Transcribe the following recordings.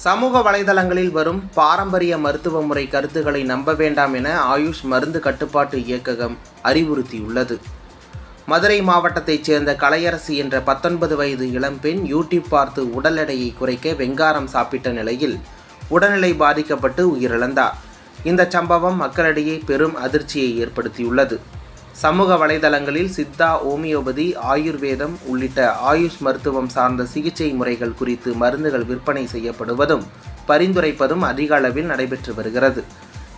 சமூக வலைதளங்களில் வரும் பாரம்பரிய மருத்துவ முறை கருத்துக்களை நம்ப வேண்டாம் என ஆயுஷ் மருந்து கட்டுப்பாட்டு இயக்ககம் அறிவுறுத்தியுள்ளது. மதுரை மாவட்டத்தைச் சேர்ந்த கலையரசி என்ற 19 வயது இளம்பெண் யூடியூப் பார்த்து உடல் எடையை குறைக்க வெங்காரம் சாப்பிட்ட நிலையில் உடல்நிலை பாதிக்கப்பட்டு உயிரிழந்தார். இந்த சம்பவம் மக்களிடையே பெரும் அதிர்ச்சியை ஏற்படுத்தியுள்ளது. சமூக வலைதளங்களில் சித்தா, ஓமியோபதி, ஆயுர்வேதம் உள்ளிட்ட ஆயுஷ் மருத்துவம் சார்ந்த சிகிச்சை முறைகள் குறித்து மருந்துகள் விற்பனை செய்யப்படுவதும் பரிந்துரைப்பதும் அதிக அளவில் நடைபெற்று வருகிறது.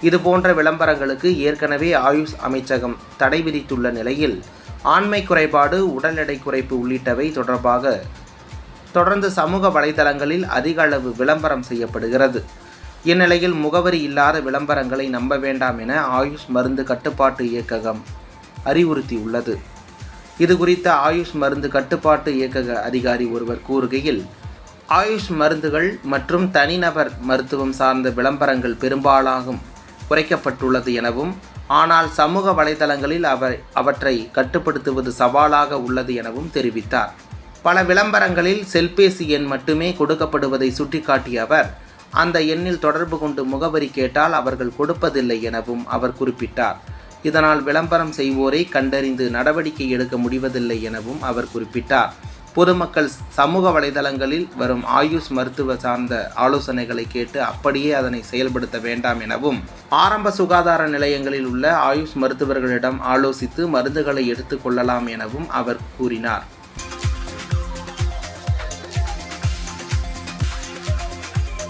இதுபோன்ற விளம்பரங்களுக்கு ஏற்கனவே ஆயுஷ் அமைச்சகம் தடை விதித்துள்ள நிலையில் ஆண்மை குறைபாடு, உடல் எடை குறைப்பு உள்ளிட்டவை தொடர்பாக தொடர்ந்து சமூக வலைதளங்களில் அதிக அளவு விளம்பரம் செய்யப்படுகிறது. இந்நிலையில் முகவரி இல்லாத விளம்பரங்களை நம்ப வேண்டாம் என ஆயுஷ் மருந்து கட்டுப்பாட்டு இயக்ககம் அறிவுறுத்தியுள்ளது. இது குறித்த ஆயுஷ் மருந்து கட்டுப்பாட்டு இயக்கக அதிகாரி ஒருவர் கூறுகையில், ஆயுஷ் மருந்துகள் மற்றும் தனிநபர் மருத்துவம் சார்ந்த விளம்பரங்கள் பெரும்பாலாகும் குறைக்கப்பட்டுள்ளது எனவும், ஆனால் சமூக வலைதளங்களில் அவற்றை கட்டுப்படுத்துவது சவாலாக உள்ளது எனவும் தெரிவித்தார். பல விளம்பரங்களில் செல்பேசி எண் மட்டுமே கொடுக்கப்படுவதை சுட்டிக்காட்டிய அவர், அந்த எண்ணில் தொடர்பு கொண்டு முகவரி கேட்டால் அவர்கள் கொடுப்பதில்லை எனவும் அவர் குறிப்பிட்டார். இதனால் விளம்பரம் செய்வோரை கண்டறிந்து நடவடிக்கை எடுக்க முடிவதில்லை எனவும் அவர் குறிப்பிட்டார். பொதுமக்கள் சமூக வலைதளங்களில் வரும் ஆயுஷ் மருத்துவ சார்ந்த ஆலோசனைகளை கேட்டு அப்படியே அதனை செயல்படுத்த வேண்டாம் எனவும், ஆரம்ப சுகாதார நிலையங்களில் உள்ள ஆயுஷ் மருத்துவர்களிடம் ஆலோசித்து மருந்துகளை எடுத்துக் கொள்ளலாம் எனவும் அவர் கூறினார்.